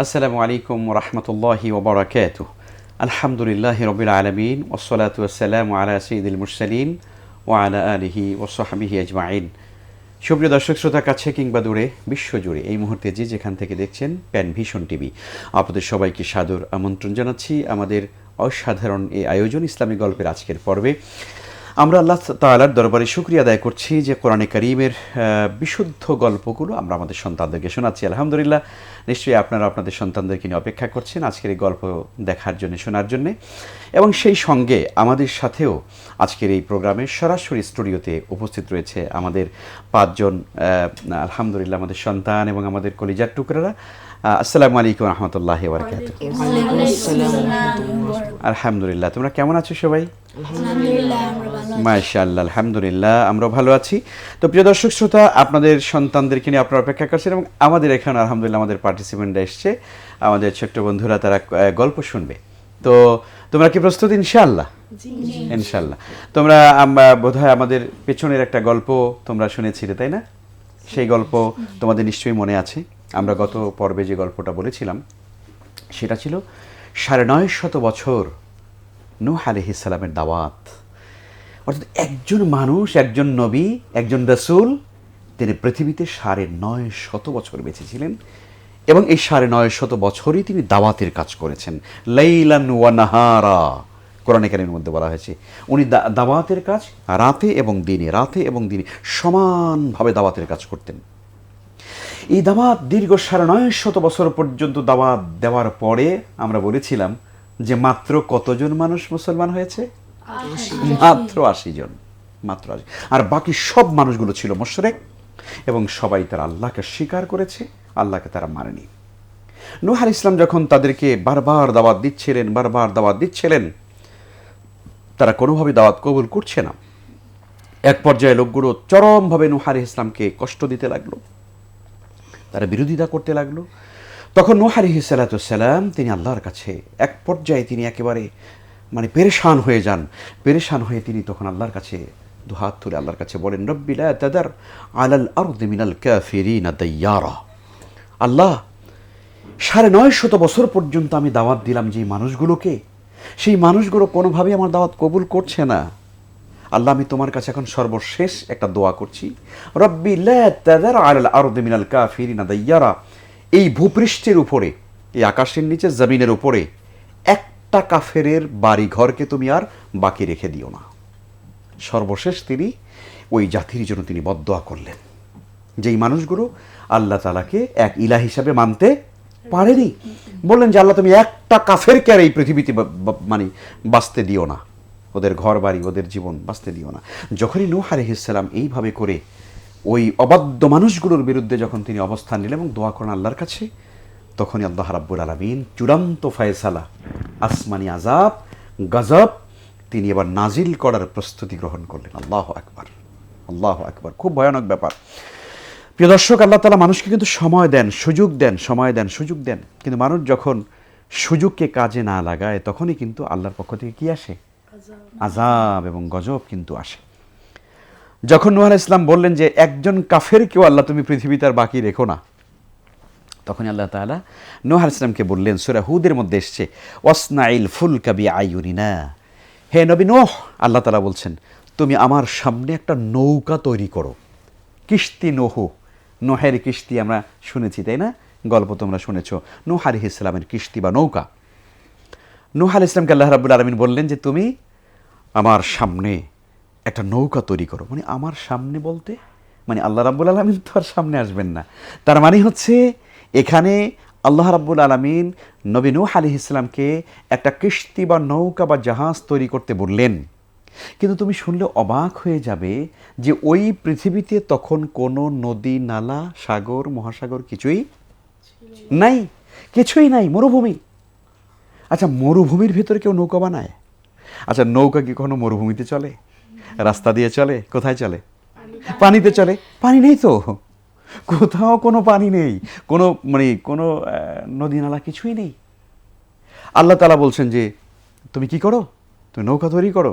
আসসালামু আলাইকুম রহমতুল্লাহি ওবরাকাতুহ। আলহামদুলিল্লাহি রবিল আলমিন ওসলাতু ওয়াসসালামু আলা সাইয়্যিদিল মুরসালিন ওয়া আলা আলিহি ওয়া সাহবিহি আজমাইন। সুপ্রিয় দর্শক শ্রোতা, কাছে কিংবা দূরে, বিশ্বজুড়ে এই মুহূর্তে যে যেখান থেকে দেখছেন প্যান ভিশন টিভি, আপনাদের সবাইকে সাদর আমন্ত্রণ জানাচ্ছি আমাদের অসাধারণ এই আয়োজন ইসলামী গল্পের আজকের পর্বে। আমরা আল্লাহ তাআলার দরবারে শুকরিয়া আদায় করছি যে কোরআনে কারীমের বিশুদ্ধ গল্পগুলো আমরা আমাদের সন্তানদেরকে শোনাচ্ছি। আলহামদুলিল্লাহ, নিশ্চয়ই আপনারা আপনাদের সন্তানদেরকে নিয়ে অপেক্ষা করছেন আজকের এই গল্প দেখার জন্য, শোনার জন্যে। এবং সেই সঙ্গে আমাদের সাথেও আজকের এই প্রোগ্রামে সরাসরি স্টুডিওতে উপস্থিত রয়েছে আমাদের পাঁচজন আলহামদুলিল্লাহ আমাদের সন্তান এবং আমাদের কলিজার টুকরারা। আসসালামু আলাইকুম রহমতুল্লাহি ওয়া বারাকাতুহু। আলহামদুলিল্লাহ, তোমরা কেমন আছো সবাই? মাশাআল্লাহ, আলহামদুলিল্লাহ আমরা ভালো আছি। তো প্রিয় দর্শক শ্রোতা, আপনাদের সন্তানদেরকে নিয়ে আপনারা অপেক্ষা করছেন এবং আমাদের এখানে আলহামদুলিল্লাহ আমাদের পার্টিসিপেন্টরা এসছে, আমাদের ছোট্ট বন্ধুরা, তারা গল্প শুনবে। তো তোমরা কি প্রস্তুত? ইনশাআল্লাহ ইনশাআল্লাহ। তোমরা বোধহয় আমাদের পেছনের একটা গল্প তোমরা শুনেছিলে, তাই না? সেই গল্প তোমাদের নিশ্চয়ই মনে আছে। আমরা গত পর্বে যে গল্পটা বলেছিলাম সেটা ছিল ৯৫০ বছর নূহ আলাইহিস সালামের দাওয়াত। অর্থাৎ একজন মানুষ, একজন নবী, একজন রাসূল, তিনি পৃথিবীতে ৯৫০ বছর বেঁচে ছিলেন এবং এই ৯৫০ বছরই তিনি দাওয়াতের কাজ করেছেন। লাইলান ওয়া নাহারা, কোরআনে কারীমের মধ্যে বলা হয়েছে উনি দাওয়াতের কাজ রাতে এবং দিনে সমানভাবে দাওয়াতের কাজ করতেন। এই দাওয়াত দীর্ঘ ৯৫০ বছর পর্যন্ত দাওয়াত দেওয়ার পরে আমরা বলেছিলাম যে মাত্র কতজন মানুষ মুসলমান হয়েছে? মাত্র ৮০ জন, মাত্র ৮০। আর বাকি সব মানুষগুলো ছিল মুশরিক এবং সবাই তারা আল্লাহকে স্বীকার করেছে, আল্লাহকে তারা মানেনি। নূহ আলাইহিস সালাম যখন তাদেরকে বারবার দাওয়াত দিচ্ছিলেন, তারা কোনোভাবে দাওয়াত কবুল করছে না। এক পর্যায়ে লোকগুলো চরমভাবে নূহ আলাইহিস সালামকে কষ্ট দিতে লাগলো, তারা বিরোধিতা করতে লাগলো। তখন নূহ আলাইহিস সালাম তিনি আল্লাহর কাছে এক পর্যায়ে তিনি একেবারে পেরেশান হয়ে যান। পেরেশান হয়ে তিনি তখন আল্লাহর কাছে দুহাত তুলে আল্লাহর কাছে বলেন, রব্বি লা তাদার আলাল আরদি মিনাল কাফিরিনা দাইয়ারা। আল্লাহ, ৯৫০ বছর পর্যন্ত আমি দাওয়াত দিলাম যে মানুষগুলোকে, সেই মানুষগুলো কোনোভাবেই আমার দাওয়াত কবুল করছে না। আল্লাহ, আমি তোমার কাছে এখন সর্বশেষ একটা দোয়া করছি, রব্বি লা তাদার আলাল আরদি মিনাল কাফিরিনা দাইয়ারা। এই ভূপৃষ্ঠের উপরে, এই আকাশের নিচে, জমিনের উপরে একটা কাফেরের বাড়ি ঘরকে তুমি আর বাকি রেখে দিও না। সর্বশেষ তিনি ওই জাতির জন্য তিনি বদদোয়া করলেন, যেই মানুষগুলো আল্লাহ তাআলাকে এক ইলাহ হিসাবে মানতে পারেনি। বললেন যে আল্লাহ, তুমি একটা কাফেরকে আর এই পৃথিবীতে বাঁচতে দিও না, ওদের ঘর বাড়ি, ওদের জীবন বাঁচতে দিও না। যখনই নূহ আলাইহিস সালাম এইভাবে করে ওই অবাধ্য মানুষগুলোর বিরুদ্ধে যখন তিনি অবস্থান নিলেন এবং দোয়া করেন আল্লাহর কাছে, তখনই আল্লাহ রাব্বুল আলামিন চূড়ান্ত ফয়সালা, আসমানি আযাব, গজব তিনি এবার নাজিল করার প্রস্তুতি গ্রহণ করলেন। আল্লাহু আকবার, আল্লাহু আকবার। খুব ভয়ানক ব্যাপার। প্রিয় দর্শক, আল্লাহ তাআলা মানুষকে কিন্তু সময় দেন, সুযোগ দেন, কিন্তু মানুষ যখন সুযোগকে কাজে না লাগায় তখনই কিন্তু আল্লাহর পক্ষ থেকে কি আসে? আযাব এবং গজব কিন্তু আসে। যখন নূহ আলাইহিস সালাম বললেন যে একজন কাফেরকেও আল্লাহ তুমি পৃথিবীতে আর বাকি রেখো না, তখন আল্লাহ তাআলা নূহ আলাইহিস সালামকে বললেন, সূরা হুদের মধ্যে এসেছে, ওয়াসনাইল ফুলকা বিআইউনিনা। হে নবী নূহ, আল্লাহ তাআলা বলছেন তুমি আমার সামনে একটা নৌকা তৈরি করো। কিস্তি নূহের কিস্তি আমরা শুনেছি, তাই না? গল্প তোমরা শুনেছো, নূহ আলাইহিস সালামের কিস্তি বা নৌকা। নূহ আলাইহিস সালামকে আল্লাহ রাব্বুল আলামিন বললেন যে তুমি আমার সামনে একটা নৌকা তৈরি করো। আমার সামনে বলতে আল্লাহ রাব্বুল আলামিন তো আর সামনে আসবেন না। তার হচ্ছে এখানে আল্লাহ রাব্বুল আলামিন নবী নূহ আলাইহিস সালামকে একটা কিস্তি বা নৌকা বা জাহাজ তৈরি করতে বললেন। কিন্তু তুমি শুনলে অবাক হয়ে যাবে যে ওই পৃথিবীতে তখন কোনো নদী, নালা, সাগর, মহাসাগর কিছুই নাই, মরুভূমি। আচ্ছা, মরুভূমির ভেতরে কেউ নৌকা বানায়? আচ্ছা, নৌকা কি কখনো মরুভূমিতে চলে? রাস্তা দিয়ে চলে? কোথায় চলে? পানিতে চলে? পানি নেই তো, কোথাও কোনো পানি নেই, কোনো নদী নালা কিছুই নেই। আল্লাহ তাআলা বলছেন যে তুমি কি করো? তুমি নৌকা তৈরি করো।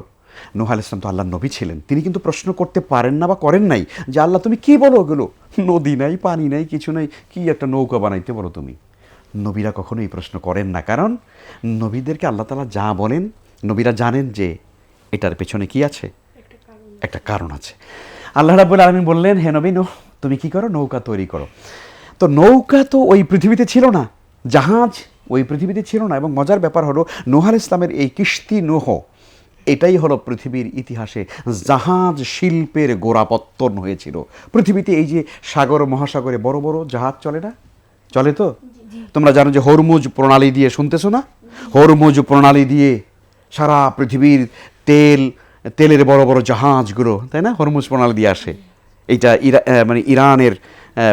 নূহ আলাইহিস সালাম তো আল্লাহর নবী ছিলেন, তিনি কিন্তু প্রশ্ন করতে পারেন না বা করেন নাই যে আল্লাহ তুমি কি বলো, ওগুলো নদী নাই, পানি নাই, কিছু নাই, কি একটা নৌকা বানাইতে বলো তুমি। নবীরা কখনো এই প্রশ্ন করেন না, কারণ নবীদেরকে আল্লাহ তাআলা যা বলেন নবীরা জানেন যে এটার পেছনে কি আছে, একটা কারণ আছে। আল্লাহ রাব্বুল আলামিন বললেন, হে নবী নূহ, তুমি কি করো, নৌকা তৈরি করো। তো নৌকা তো ওই পৃথিবীতে ছিল না, জাহাজ ওই পৃথিবীতে ছিল না। এবং মজার ব্যাপার হলো নূহ আলাইহিস সালামের এই কিস্তি নূহ, এটাই হলো পৃথিবীর ইতিহাসে জাহাজ শিল্পের গোড়াপত্তন হয়েছিল। পৃথিবীতে এই যে সাগর মহাসাগরে বড় বড় জাহাজ চলে না, চলে তো? তোমরা জানো যে হরমুজ প্রণালী দিয়ে, শুনতেছো না? হরমুজ প্রণালী দিয়ে সারা পৃথিবীর তেলের বড় বড় জাহাজগুলো, তাই না, হরমুজ প্রণালী দিয়ে আসে। এইটা মানে ইরানের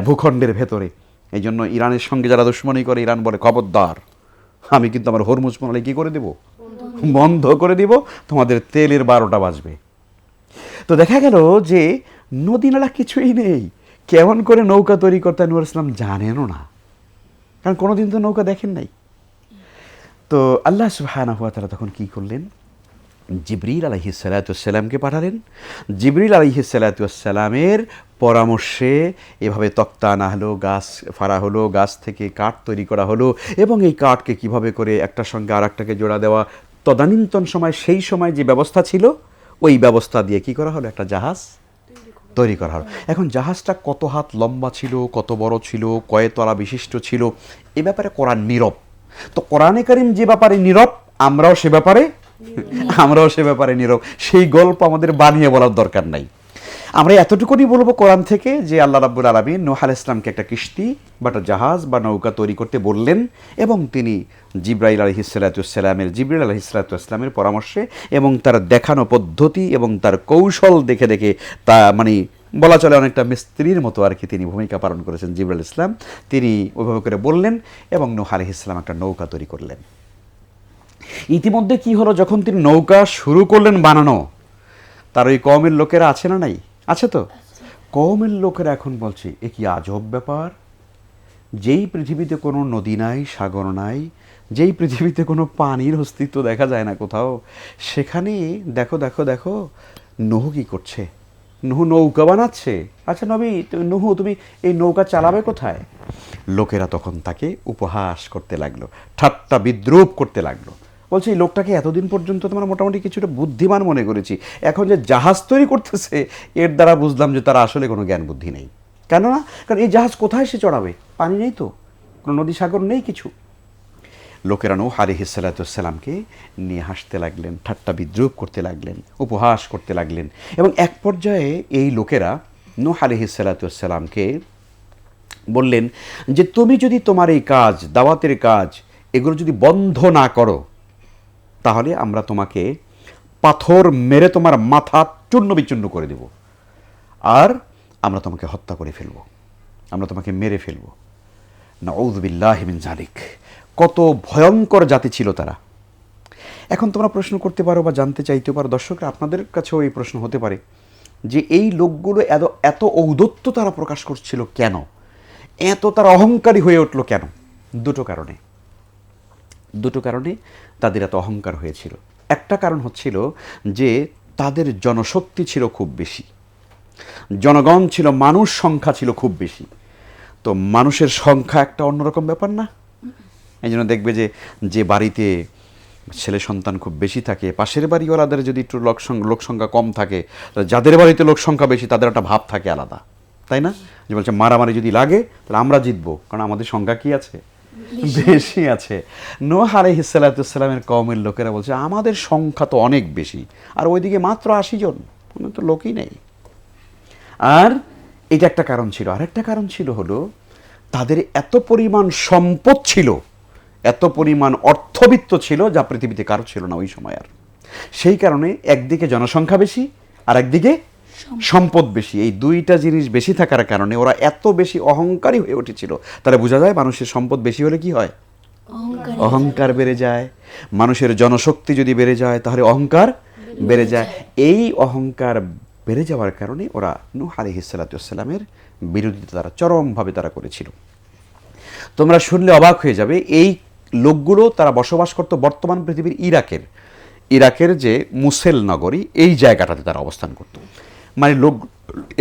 ভূখণ্ডের ভেতরে। এই জন্য ইরানের সঙ্গে যারা দুশ্মনী করে, ইরান বলে খবরদার, আমি কিন্তু আমার হরমুজ প্রণালী কী করে দেব, বন্ধ করে দিব, তোমাদের তেলের 12টা বাজবে। তো দেখা গেল যে নদী নালা কিছুই নেই, কেমন করে নৌকা তৈরি করতে নূহ আলাইহিস সালাম জানেনও না, কারণ কোনোদিন তো নৌকা দেখেন নাই। তো আল্লাহ সুবহানাহু ওয়া তাআলা তখন কী করলেন, জিবরিল আলাইহিস সালাতু ওয়াস সালামকে পাঠালেন। জিবরিল আলাইহিস সালাতু ওয়াস সালামের পরামর্শে এভাবে তক্তা আনা হলো, গাছ ফাড়া হলো, গাছ থেকে কাঠ তৈরি করা হলো, এবং এই কাঠকে কিভাবে করে একটার সঙ্গে আর একটাকে জোড়া দেওয়া, তদানীন্তন সময় সেই সময় যে ব্যবস্থা ছিল ওই ব্যবস্থা দিয়ে কি করা হলো, একটা জাহাজ তৈরি করা হলো। এখন জাহাজটা কত হাত লম্বা ছিল, কত বড় ছিল, কয়তলা বিশিষ্ট ছিল, এ ব্যাপারে কোরআন নীরব। তো কোরআনে কারীম যে ব্যাপারে নীরব, আমরাও সে ব্যাপারে নীরব। সেই গল্প আমাদের বানিয়ে বলার দরকার নাই। আমরা এতটুকুনি বলবো কোরআন থেকে যে আল্লাহ রাব্বুল আলামিন নূহ আলাইহিস সালামকে একটা কিস্তি বা একটা জাহাজ বা নৌকা তৈরি করতে বললেন, এবং তিনি জিবরিল আলাইহিস সালাতু ওয়াস সালামের পরামর্শে এবং তার দেখানো পদ্ধতি এবং তার কৌশল দেখে দেখে তা মানে বলা চলে অনেকটা মিস্ত্রির মতো আর কি তিনি ভূমিকা পালন করেছেন জিবরিল আলাইহিস সালাম। তিনি ওইভাবে করে বললেন এবং নূহ আলাইহিস সালাম একটা নৌকা তৈরি করলেন। ইতিমধ্যে কি হলো, যখন তিনি নৌকা শুরু করলেন বানানো, তার ওই কওমের লোকেরা আছে না নাই, আছে তো? কওমের লোকেরা এখন বলছে, এ কি আজব ব্যাপার, যেই পৃথিবীতে কোনো নদী নাই, সাগর নাই, যেই পৃথিবীতে কোনো পানির অস্তিত্ব দেখা যায় না কোথাও, সেখানে দেখো দেখো দেখো নূহ কি করছে, নূহ নৌকা বানাচ্ছে। আচ্ছা নবী নূহ, তুমি এই নৌকা চালাবে কোথায়? লোকেরা তখন তাকে উপহাস করতে লাগলো, ঠাট্টা বিদ্রূপ করতে লাগলো। বলছে এই লোকটাকে এতদিন পর্যন্ত তোমরা মোটামুটি কিছুটা বুদ্ধিমান মনে করেছি, এখন যে জাহাজ তৈরি করতেছে এর দ্বারা বুঝলাম যে তারা আসলে কোনো জ্ঞান বুদ্ধি নেই। কেননা কারণ এই জাহাজ কোথায় সে চড়াবে, পানি নেই তো, কোনো নদী সাগর নেই কিছু। লোকেরা নূহ আলাইহিস সালাতু ওয়াস সালামকে নিয়ে হাসতে লাগলেন, ঠাট্টা বিদ্রূপ করতে লাগলেন, উপহাস করতে লাগলেন। এবং এক পর্যায়ে এই লোকেরা নূহ আলাইহিস সালাতু ওয়াস সালামকে বললেন যে তুমি যদি তোমার এই কাজ, দাওয়াতের কাজ, এগুলো যদি বন্ধ না করো, তাহলে আমরা তোমাকে পাথর মেরে তোমার মাথা চূর্ণ বিচূর্ণ করে দেব, আর আমরা তোমাকে হত্যা করে ফেলব, আমরা তোমাকে মেরে ফেলব। নাউযু বিল্লাহি মিন যালিক। কত ভয়ঙ্কর জাতি ছিল তারা। এখন তোমরা প্রশ্ন করতে পারো বা জানতে চাইতে পারো, দর্শকরা আপনাদের কাছেও এই প্রশ্ন হতে পারে যে এই লোকগুলো এত ঔদ্ধত্য তারা প্রকাশ করছিল কেন, এত তারা অহংকারী হয়ে উঠলো কেন? দুটো কারণে তাদের এত অহংকার হয়েছিল। একটা কারণ হচ্ছিল যে তাদের জনশক্তি ছিল খুব বেশি, জনগণ ছিল, মানুষ সংখ্যা ছিল খুব বেশি। তো মানুষের সংখ্যা একটা অন্যরকম ব্যাপার না? এই জন্য দেখবে যে বাড়িতে ছেলে সন্তান খুব বেশি থাকে, পাশের বাড়িওয়ালাদের যদি একটু লোক সংখ্যা কম থাকে, যাদের বাড়িতে লোক সংখ্যা বেশি তাদের একটা ভাব থাকে আলাদা, তাই না? যে বলছে মারামারি যদি লাগে তাহলে আমরা জিতবো, কারণ আমাদের সংখ্যা কি আছে, বেশি আছে। নূহ আলাইহিস সালাতু ওয়াস সালামের কওমের লোকেরা বলছে আমাদের সংখ্যা তো অনেক বেশি, আর ওইদিকে মাত্র 80 জন, কোনো তো লোকই নেই। আর এটা একটা কারণ ছিল। আর একটা কারণ ছিল হলো তাদের এত পরিমাণ সম্পদ ছিল, এত পরিমাণ অর্থবিত্ত ছিল যা পৃথিবীতে কারো ছিল না ওই সময়। আর সেই কারণে একদিকে জনসংখ্যা বেশি আর একদিকে সম্পদ বেশি, এই দুইটা জিনিস বেশি থাকার কারণে ওরা এত বেশি অহংকারী হয়ে উঠেছিল। তাহলে বোঝা যায় মানুষের সম্পদ বেশি হলে কি হয়, অহংকার বেড়ে যায়। মানুষের জনশক্তি যদি বেড়ে যায় তাহলে অহংকার বেড়ে যায়। এই অহংকার বেড়ে যাওয়ার কারণে ওরা নূহ আলাইহিস সালাতু ওয়াস সালামের বিরোধিতা তারা চরমভাবে তারা করেছিল। তোমরা শুনলে অবাক হয়ে যাবে, এই লোকগুলো তারা বসবাস করত বর্তমান পৃথিবীর ইরাকের যে মুসেল নগরী, এই জায়গাটাতে তারা অবস্থান করত। মানে লোক,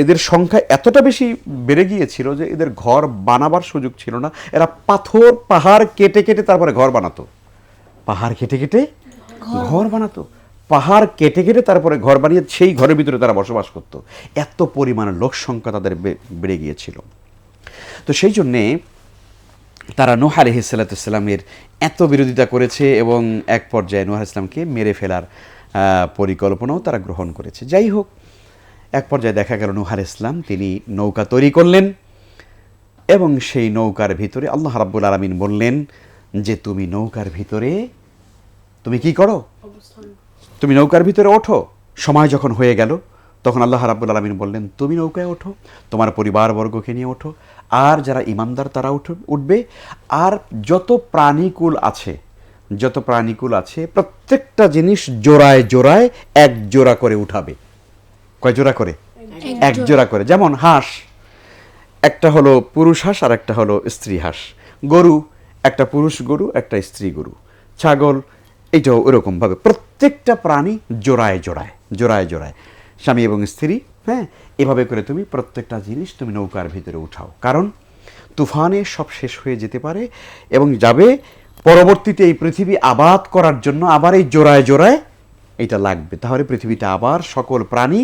এদের সংখ্যা এতটা বেশি বেড়ে গিয়েছিল যে এদের ঘর বানাবার সুযোগ ছিল না। এরা পাথর পাহাড় কেটে কেটে তারপরে ঘর বানাতো, পাহাড় কেটে কেটে ঘর বানাতো, পাহাড় কেটে কেটে তারপরে ঘর বানিয়ে সেই ঘরের ভিতরে তারা বসবাস করত। এত পরিমাণে লোক সংখ্যা তাদের বেড়ে গিয়েছিল। তো সেই জন্যে তারা নূহ আলাইহিসসালামের এত বিরোধিতা করেছে এবং এক পর্যায়ে নূহ আলাইহিস সালামকে মেরে ফেলার পরিকল্পনাও তারা গ্রহণ করেছে। যাই হোক, এক পর্যায়ে দেখা গেল নূহ আলাইহিস সালাম তিনি নৌকা তৈরি করলেন এবং সেই নৌকার ভিতরে আল্লাহ রাব্বুল আলামিন বললেন যে তুমি নৌকার ভিতরে তুমি কি করো, তুমি নৌকার ভিতরে ওঠো। সময় যখন হয়ে গেল তখন আল্লাহ রাব্বুল আলামিন বললেন তুমি নৌকায় ওঠো, তোমার পরিবারবর্গকে নিয়ে ওঠো, আর যারা ইমানদার তারা উঠবে, আর যত প্রাণীকুল আছে, যত প্রাণীকুল আছে প্রত্যেকটা জিনিস জোড়ায় জোড়ায় এক জোড়া করে উঠাবে। কয় জোড়া করে? এক জোড়া করে। যেমন হাঁস, একটা হলো পুরুষ হাঁস আর একটা হলো স্ত্রী হাঁস। গরু, একটা পুরুষ গরু একটা স্ত্রী গরু। ছাগল, এইটাও ওরকমভাবে প্রত্যেকটা প্রাণী জোড়ায় জোড়ায় জোড়ায় জোড়ায়, স্বামী এবং স্ত্রী, হ্যাঁ, এভাবে করে তুমি প্রত্যেকটা জিনিস তুমি নৌকার ভিতরে উঠাও। কারণ তুফানে সব শেষ হয়ে যেতে পারে এবং যাবে, পরবর্তীতে এই পৃথিবী আবাদ করার জন্য আবার এই জোড়ায় জোড়ায় এটা লাগবে, তাহলে পৃথিবীতে আবার সকল প্রাণী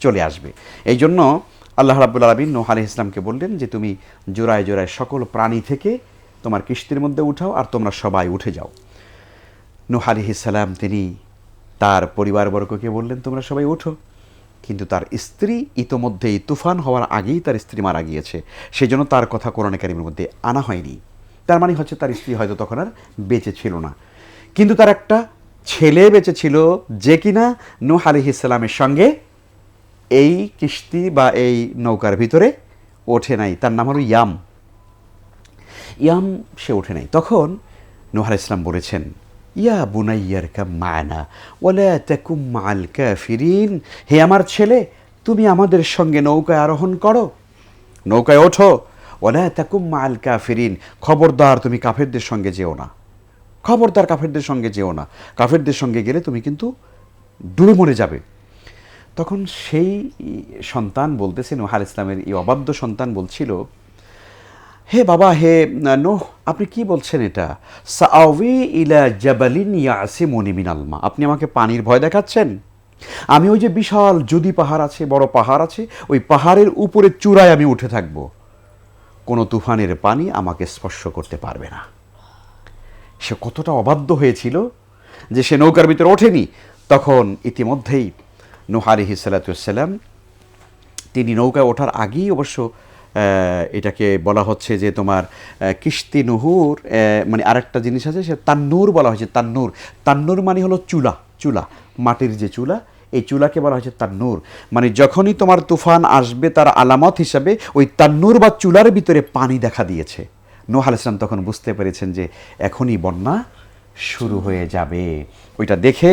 চলে আসবে। এই জন্য আল্লাহ রাব্বুল আলামিন নূহ আলাইহিস সালামকে বললেন যে তুমি জোড়ায় জোড়ায় সকল প্রাণী থেকে তোমার কিস্তির মধ্যে উঠাও আর তোমরা সবাই উঠে যাও। নূহ আলাইহিস সালাম তিনি তার পরিবারবর্গকে বললেন তোমরা সবাই ওঠো, কিন্তু তার স্ত্রী ইতোমধ্যেই তুফান হওয়ার আগেই তার স্ত্রী মারা গিয়েছে, সেই জন্য তার কথা কোরআনে কারীমের মধ্যে আনা হয়নি। তার মানে হচ্ছে তার স্ত্রী হয়তো তখন আর বেঁচে ছিল না, কিন্তু তার একটা ছেলে বেঁচে ছিল যে কিনা নূহ আলাইহিস সালামের সঙ্গে এই কিস্তি বা এই নৌকার ভিতরে ওঠে নাই। তার নাম হলো ইয়াম। ইয়াম সে ওঠে নাই। তখন নূহ আলাইহিস সালাম বলেছেন ইয়া বুনাইয়ারকাম মা'না ওয়ালা তাকুম মা'আল কাফিরিন, হে আমার ছেলে তুমি আমাদের সঙ্গে নৌকায় আরোহণ করো, নৌকায় ওঠো। ওয়ালা তাকুম মা'আল কাফিরিন, খবরদার তুমি কাফেরদের সঙ্গে যেও না, খবরদার কাফেরদের সঙ্গে যেও না, কাফেরদের সঙ্গে গেলে তুমি কিন্তু ডুবে মরে যাবে। তখন সেই সন্তান বলতেছে, নূহ আলাইহিস সালামের এই অবাধ্য সন্তান বলছিল, হে বাবা, হে নূহ, আপনি কি বলছেন এটা? সাআওয়ি ইলা জাবালিন ইয়াসিমুনি মিনাল মা, আপনি আমাকে পানির ভয় দেখাচ্ছেন? আমি ওই যে বিশাল জুদি পাহাড় আছে, বড় পাহাড় আছে, ওই পাহাড়ের উপরে চূড়ায় আমি উঠে থাকব, কোনো তুফানের পানি আমাকে স্পর্শ করতে পারবে না। সে কতটা অবাধ্য হয়েছিল যে সে নৌকার ভিতরে ওঠেনি। তখন ইতিমধ্যেই নূহ আলাইহিস সালাতু ওয়াস সালাম তিনি নৌকায় ওঠার আগেই, অবশ্য এটাকে বলা হচ্ছে যে তোমার কিস্তি নুহুর, মানে আরেকটা জিনিস আছে সে তান্নুর বলা হয়েছে। তান্নুর, তান্নুর মানে হলো চুলা, চুলা মাটির যে চুলা, এই চুলাকে বলা হয়েছে তান্নুর। মানে যখনই তোমার তুফান আসবে তার আলামত হিসাবে ওই তান্নুর বা চুলার ভিতরে পানি দেখা দিয়েছে। নূহ আলাইহিস সালাম তখন বুঝতে পেরেছেন যে এখনই বন্যা শুরু হয়ে যাবে। ওইটা দেখে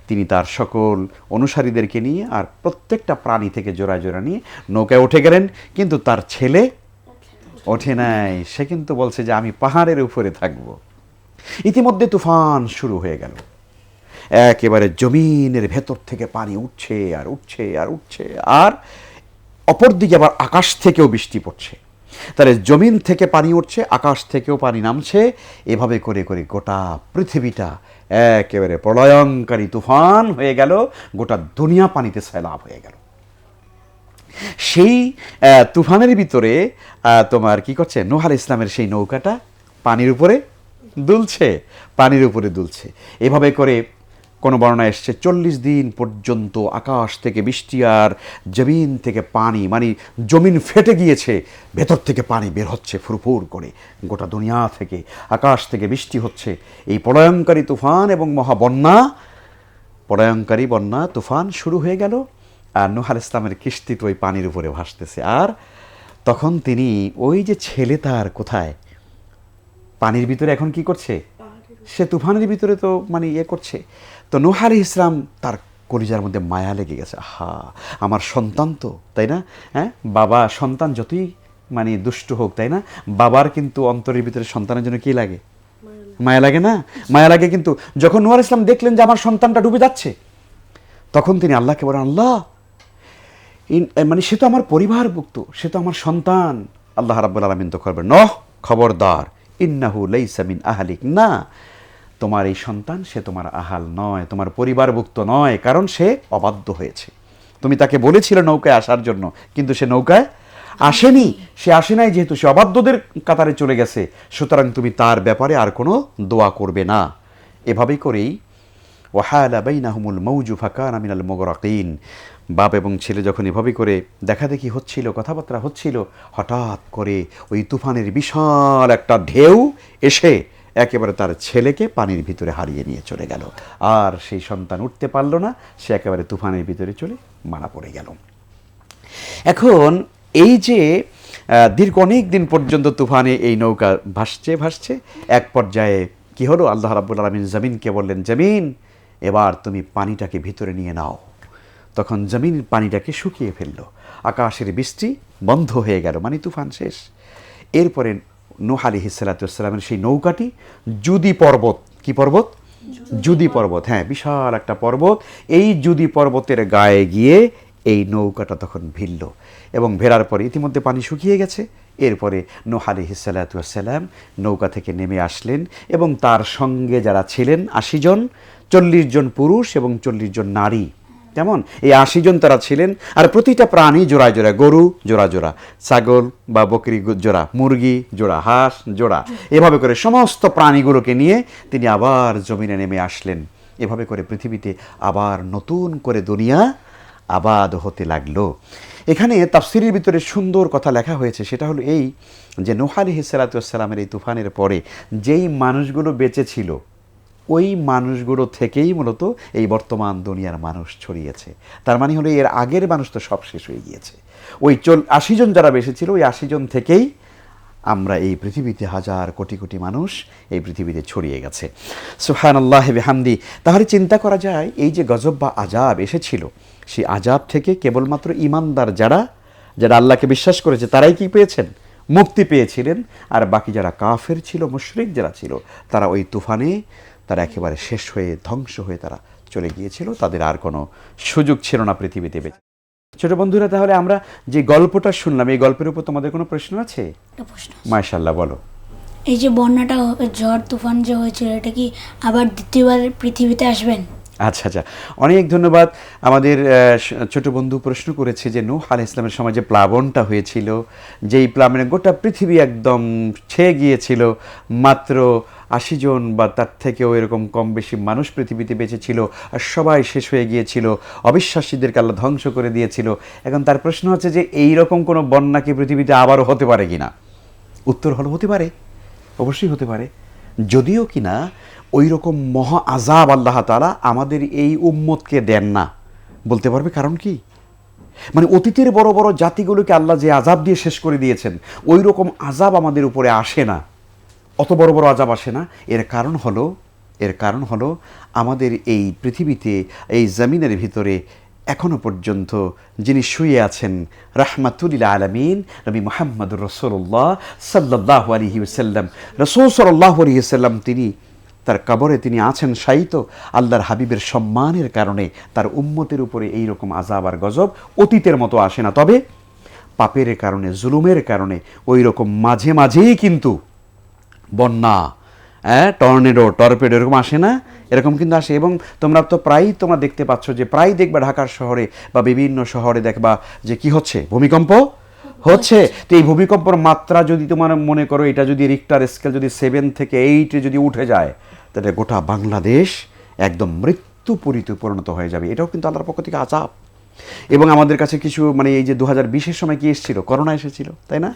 তিনি তার সকল অনুসারীদেরকে নিয়ে আর প্রত্যেকটা প্রাণী থেকে জোড়া জোড়া নিয়ে নৌকায় উঠে গেলেন, কিন্তু তার ছেলে ওঠে নাই। সে কিন্তু বলছে যে আমি পাহাড়ের উপরে থাকব। ইতিমধ্যে তুফান শুরু হয়ে গেল, একেবারে জমিনের ভেতর থেকে পানি উঠছে আর উঠছে আর উঠছে, আর অপরদিকে আবার আকাশ থেকেও বৃষ্টি পড়ছে। তাহলে জমিন থেকে পানি উঠছে, আকাশ থেকেও পানি নামছে, এভাবে করে করে গোটা পৃথিবীটা একেবারে প্রলয়ঙ্কারী তুফান হয়ে গেল, গোটা দুনিয়া পানিতে সয়লাব হয়ে গেল। সেই তুফানের ভিতরে তোমার কি করছে, নূহ আলাইহিস সালামের সেই নৌকাটা পানির উপরে দুলছে, পানির উপরে দুলছে। এভাবে করে কোনো বর্ণনা এসছে 40 দিন পর্যন্ত আকাশ থেকে বৃষ্টি আর জমিন থেকে পানি, মানে জমিন ফেটে গিয়েছে, ভেতর থেকে পানি বের হচ্ছে ফুরফুর করে, গোটা দুনিয়া থেকে আকাশ থেকে বৃষ্টি হচ্ছে। এই প্রলয়ঙ্কারী তুফান এবং মহাবন্যা, প্রলয়ঙ্কারী বন্যা তুফান শুরু হয়ে গেল, আর নূহ আলাইহিস সালামের কিস্তি তো ওই পানির উপরে ভাসতেছে। আর তখন তিনি ওই যে ছেলে তার কোথায়, পানির ভিতরে এখন কি করছে, সে তুফানের ভিতরে তো মানে ইয়ে করছে। তো নূহ আলাইহিস সালাম তার কলিজার মধ্যে মায়া লেগে গেছে, হা আমার সন্তান তো, তাই না? হ্যাঁ, বাবা সন্তান যতই মানে দুষ্ট হোক, তাই না, বাবার কিন্তু অন্তরের ভিতরে সন্তানের জন্য কি লাগে, মায়া লাগে না? মায়া লাগে। কিন্তু যখন নূহ আলাইহিস সালাম দেখলেন যে আমার সন্তানটা ডুবে যাচ্ছে, তখন তিনি আল্লাহকে বলেন, আল্লাহ মানে সে তো আমার পরিবারভুক্ত, সে তো আমার সন্তান। আল্লাহ রাব্বুল আলামিন তো করবেন, নহ, খবরদার, ইন্নাহু লাইসা মিন আহলিক, না, তোমার এই সন্তান সে তোমার আহাল নয়, তোমার পরিবারভুক্ত নয়, কারণ সে অবাধ্য হয়েছে। তুমি তাকে বলেছিলে নৌকায় আসার জন্য, কিন্তু সে নৌকায় আসেনি, সে আসে নাই, যেহেতু সে অবাধ্যদের কাতারে চলে গেছে, সুতরাং তুমি তার ব্যাপারে আর কোনো দোয়া করবে না। এভাবেই করেই ওয়াহালা বাইনাহুমুল মাউজু ফাকানা মিনাল মুগরাকিন, বাপ এবং ছেলে যখন এভাবে করে দেখাদেখি হচ্ছিল, কথাবার্তা হচ্ছিল, হঠাৎ করে ওই তুফানের বিশাল একটা ঢেউ এসে একেবারে তার ছেলেকে পানির ভিতরে হারিয়ে নিয়ে চলে গেল। আর সেই সন্তান উঠতে পারল না, সে একেবারে তুফানের ভিতরে চলে মারা পড়ে গেল। এখন এই যে দীর্ঘ অনেক দিন পর্যন্ত তুফানে এই নৌকা ভাসছে ভাসছে, এক পর্যায়ে কি হলো, আল্লাহ রাব্বুল আলামিন জমিনকে বললেন, জমিন এবার তুমি পানিটাকে ভিতরে নিয়ে নাও। তখন জমিন পানিটাকে শুকিয়ে ফেললো, আকাশের বৃষ্টি বন্ধ হয়ে গেল, মানে তুফান শেষ। এরপরে নূহ আলাইহিস সালাতু ওয়াস সালামের সেই নৌকাটি জুদি পর্বত, কি পর্বত? জুদি পর্বত, হ্যাঁ, বিশাল একটা পর্বত, এই জুদি পর্বতের গায়ে গিয়ে এই নৌকাটা তখন ভিড়ল, এবং ভেড়ার পরে ইতিমধ্যে পানি শুকিয়ে গেছে। এরপরে নূহ আলাইহিস সালাতু ওয়াস সালাম নৌকা থেকে নেমে আসলেন, এবং তার সঙ্গে যারা ছিলেন 80 জন, 40 জন পুরুষ এবং 40 জন নারী, যেমন এই 80 জন তারা ছিলেন। আর প্রতিটা প্রাণী জোড়ায় জোড়া, গরু জোড়া জোড়া, ছাগল বা বকরি জোড়া, মুরগি জোড়া, হাঁস জোড়া, এভাবে করে সমস্ত প্রাণীগুলোকে নিয়ে তিনি আবার জমিনে নেমে আসলেন। এভাবে করে পৃথিবীতে আবার নতুন করে দুনিয়া আবাদ হতে লাগলো। এখানে তাফসিরের ভিতরে সুন্দর কথা লেখা হয়েছে, সেটা হলো এই যে নূহ আলাইহিস সালাতু ওয়াস সালামের এই তুফানের পরে যেই মানুষগুলো বেঁচে ছিল, ওই মানুষগুলো থেকেই মূলত এই বর্তমান দুনিয়ার মানুষ ছড়িয়েছে। তার মানে হলো এর আগের মানুষ তো সব শেষ হয়ে গিয়েছে, ওই 80 জন যারা বেঁচে ছিল, ওই 80 জন থেকেই আমরা এই পৃথিবীতে হাজার কোটি কোটি মানুষ এই পৃথিবীতে ছড়িয়ে গেছে। সুবহানাল্লাহি বিহামদি। তাহলে চিন্তা করা যায়, এই যে গজব বা আযাব এসেছিল, সেই আযাব থেকে কেবলমাত্র ঈমানদার যারা আল্লাহকে বিশ্বাস করেছে তারাই কি পেয়েছেন? মুক্তি পেয়েছিলেন। আর বাকি যারা কাফের ছিল, মুশরিক যারা ছিল, তারা ওই তুফানে তারা একেবারে শেষ হয়ে ধ্বংস হয়ে তারা চলে গিয়েছিল, তাদের আর কোনো সুযোগ ছিল না পৃথিবীতে বেঁচে। ছোট বন্ধুরা, তাহলে আমরা যে গল্পটা শুনলাম, এই গল্পের উপর তোমাদের কোনো প্রশ্ন আছে? মাশাআল্লাহ, বলো। এই যে বন্যাটা, ঝড় তুফান যে হয়েছিল, এটা কি আবার দ্বিতীয়বার পৃথিবীতে আসবেন? আচ্ছা আচ্ছা, অনেক ধন্যবাদ। আমাদের ছোট বন্ধু প্রশ্ন করেছে যে নূহ আলাইহিস সালামের সময় যে প্লাবনটা হয়েছিল, যেই প্লাবনে গোটা পৃথিবী একদম ছেয়ে গিয়েছিল, মাত্র 80 জন বা তার থেকেও এরকম কম বেশি মানুষ পৃথিবীতে বেঁচে ছিল, আর সবাই শেষ হয়ে গিয়েছিল, অবিশ্বাসীদেরকে আল্লাহ ধ্বংস করে দিয়েছিল। এখন তার প্রশ্ন হচ্ছে যে এই রকম কোনো বন্যা কি পৃথিবীতে আবারও হতে পারে কিনা? উত্তর হলো হতে পারে, অবশ্যই হতে পারে। যদিও কিনা ওই রকম মহা আযাব আল্লাহ তাআলা আমাদের এই উম্মতকে দেন না। বলতে পারবে কারণ কি? মানে অতীতের বড় বড় জাতিগুলোকে আল্লাহ যে আযাব দিয়ে শেষ করে দিয়েছেন, ওই রকম আযাব আমাদের উপরে আসে না, অত বড় বড় আযাব আসে না। এর কারণ হলো আমাদের এই পৃথিবীতে, এই জমিনের ভিতরে এখনো পর্যন্ত যিনি শুয়ে আছেন, রাহমাতুল লিল আলামিন নবী মুহাম্মদুর রাসূলুল্লাহ সাল্লাল্লাহু আলাইহি ওয়াসাল্লাম, রাসূল সাল্লাল্লাহু আলাইহি ওয়াসাল্লাম, তিনি তার কবরে তিনি আছেন শায়িত। আল্লাহর হাবিবের সম্মানের কারণে তার উম্মতের উপরে এই রকম আযাব আর গজব অতীতের মতো আসে না। তবে পাপের কারণে, জুলুমের কারণে ওই রকম মাঝে মাঝেই কিন্তু বন্যা, টর্নেডো, টর্পেডো এরকম আসে না? এরকম কিন্তু আসে। এবং তোমরা তো তোমরা দেখতে পাচ্ছ যে প্রায় দেখবা ঢাকার শহরে বা বিভিন্ন শহরে দেখবা যে কি হচ্ছে, ভূমিকম্প হচ্ছে। তো এই ভূমিকম্পের মাত্রা যদি তোমার মনে করো, এটা যদি রিক্টার স্কেল যদি 7 থেকে 8 যদি উঠে যায়, তাহলে গোটা বাংলাদেশ একদম মৃত্যুপুরীতে পরিণত হয়ে যাবে। এটাও কিন্তু আল্লাহর পক্ষ থেকে আযাব। এবং আমাদের কাছে কিছু, মানে এই যে 2020-এর সময় কি এসেছিল, করোনা এসেছিল, তাই না?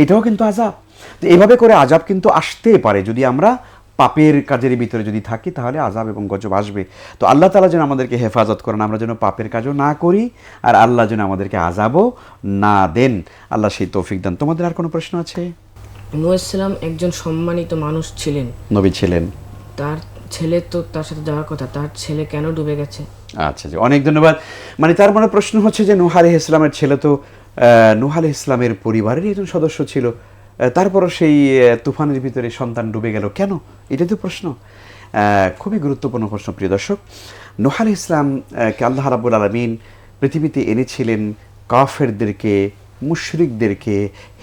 এটাও কিন্তু আযাব। তো এইভাবে করে আযাব কিন্তু আসতেই পারে, যদি আমরা পাপের কাজের ভিতরে যদি থাকি, তাহলে আযাব এবং গজব আসবে। তো আল্লাহ তাআলা যেন আমাদেরকে হেফাজত করেন, আমরা যেন পাপের কাজও না করি, আর আল্লাহ যেন আমাদেরকে আযাবও না দেন, আল্লাহ সেই তৌফিক দেন। তোমাদের আর কোনো প্রশ্ন আছে? নূহ আলাইহিস সালাম একজন সম্মানিত মানুষ ছিলেন, নবী ছিলেন, তার ছেলে তো তার সাথে যাওয়ার কথা, তার ছেলে কেন ডুবে গেছে? আচ্ছা, অনেক ধন্যবাদ। মানে তার মানে প্রশ্ন হচ্ছে যে নূহ আলাইহিস সালামের ছেলে তো নূহ আলাইহিস সালামের পরিবারেরই একজন সদস্য ছিল, তারপরও সেই তুফানের ভিতরে সন্তান ডুবে গেল কেন? এটাই তো প্রশ্ন। খুবই গুরুত্বপূর্ণ প্রশ্ন, প্রিয় দর্শক। নূহ আলাইহিস সালামকে আল্লাহ রাব্বুল আলামিন পৃথিবীতে এনেছিলেন কাফেরদেরকে, মুশরিকদেরকে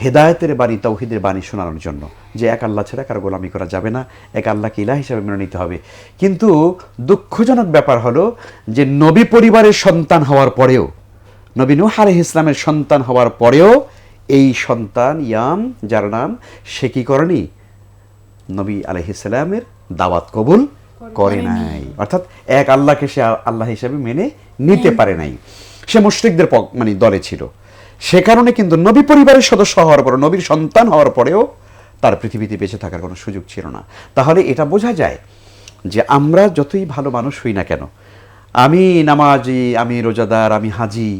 হেদায়েতের বাণী, তাওহীদের বাণী শোনানোর জন্য, যে এক আল্লাহ ছাড়া কারো গোলামি করা যাবে না, এক আল্লাহকে ইলাহ হিসেবে মেনে নিতে হবে। কিন্তু দুঃখজনক ব্যাপার হলো যে নবী পরিবারের সন্তান হওয়ার পরেও, নবী নূহ আলাইহিস ইসলামের সন্তান হওয়ার পরেও এই সন্তান ইয়াম, যার নাম, সে কি করেনি? নবী আলাইহিস সালামের দাওয়াত কবুল করে নাই, অর্থাৎ এক আল্লাহকে সে আল্লাহ হিসেবে মেনে নিতে পারে নাই। সে মুশরিকদের মানে দলে ছিল। সে কারণে কিন্তু নবী পরিবারের সদস্য হওয়ার পরে, নবীর সন্তান হওয়ার পরেও তার পৃথিবীতে বেঁচে থাকার কোনো সুযোগ ছিল না। তাহলে এটা বোঝা যায় যে আমরা যতই ভালো মানুষ হই না কেন, আমি নামাজি, আমি রোজাদার, আমি হাজি,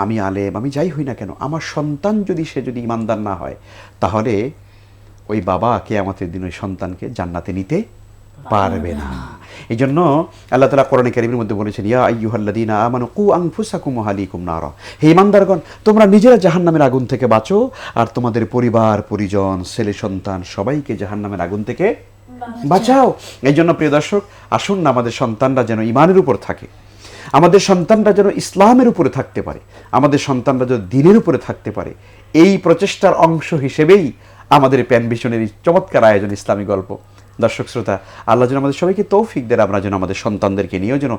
আমি আলেম, আমি যাই হই না কেন, আমার সন্তান যদি ইমানদার না হয়, তাহলে ওই বাবা কিয়ামতের দিন ওই সন্তানকে জান্নাতে নিতে পারবে না। এই জন্য আল্লাহ তাআলা কোরআনে কারীমের মধ্যে বলেছেন, ইয়া আইয়ুহাল্লাযীনা আমানু কু আনফুসাকুম ওয়া আহলিকুম নারা, হে ঈমানদারগণ, তোমরা নিজেরা জাহান্নামের আগুন থেকে বাঁচো আর তোমাদের পরিবার পরিজন, ছেলে সন্তান সবাইকে জাহান্নামের আগুন থেকে বাঁচাও। এই জন্য প্রিয় দর্শক, আসুন না আমাদের সন্তানরা যেন ঈমানের উপর থাকে, আমাদের সন্তানরা যেন ইসলামের উপরে থাকতে পারে, আমাদের সন্তানরা যেন দ্বীনের উপরে থাকতে পারে, এই প্রচেষ্টার অংশ হিসেবেই আমাদের প্যান ভিশনের এই চমৎকার আয়োজন ইসলামী গল্প। দর্শক শ্রোতা, আল্লাহ যেন আমাদের সবাইকে তৌফিক দেন, আমরা যেন আমাদের সন্তানদেরকে নিয়েও যেন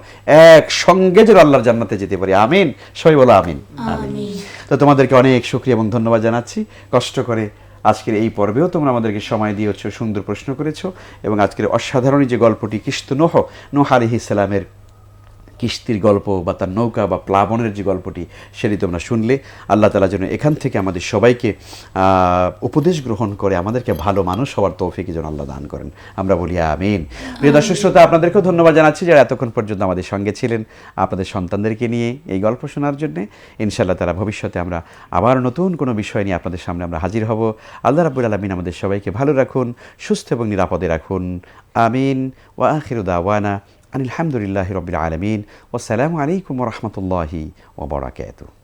একসঙ্গে যেন আল্লাহর জান্নাতে যেতে পারি। আমিন, সবাই বলো আমিন। আমিন। তো তোমাদেরকে অনেক শুকরিয়া এবং ধন্যবাদ জানাচ্ছি। কষ্ট করে আজকের এই পর্বেও তোমরা আমাদেরকে সময় দিয়েছো, সুন্দর প্রশ্ন করেছো, এবং আজকের অসাধারণ যে গল্পটি কিশতু নূহ আলাইহিস সালামের কিস্তির গল্প বা তার নৌকা বা প্লাবনের যে গল্পটি, সেটি তোমরা শুনলে। আল্লাহ তাআলা যেন এখান থেকে আমাদের সবাইকে উপদেশ গ্রহণ করে আমাদেরকে ভালো মানুষ হওয়ার তৌফিক যেন আল্লাহ দান করেন। আমরা বলি আমিন। প্রিয় দর্শক শ্রোতা, আপনাদেরকেও ধন্যবাদ জানাচ্ছি যারা এতক্ষণ পর্যন্ত আমাদের সঙ্গে ছিলেন আপনাদের সন্তানদেরকে নিয়ে এই গল্প শোনার জন্যে। ইনশাআল্লাহ তাআলা ভবিষ্যতে আমরা আবার নতুন কোনো বিষয় নিয়ে আপনাদের সামনে আমরা হাজির হব। আল্লাহ রাব্বুল আলামিন আমাদের সবাইকে ভালো রাখুন, সুস্থ এবং নিরাপদে রাখুন। আমিন। ওয়া আখিরু দাওয়ানা আনিল হামদুলিল্লাহি রাব্বিল আলামিন। ওয়াসসালামু আলাইকুম ওয়া রাহমাতুল্লাহি ওয়া বারাকাতুহু।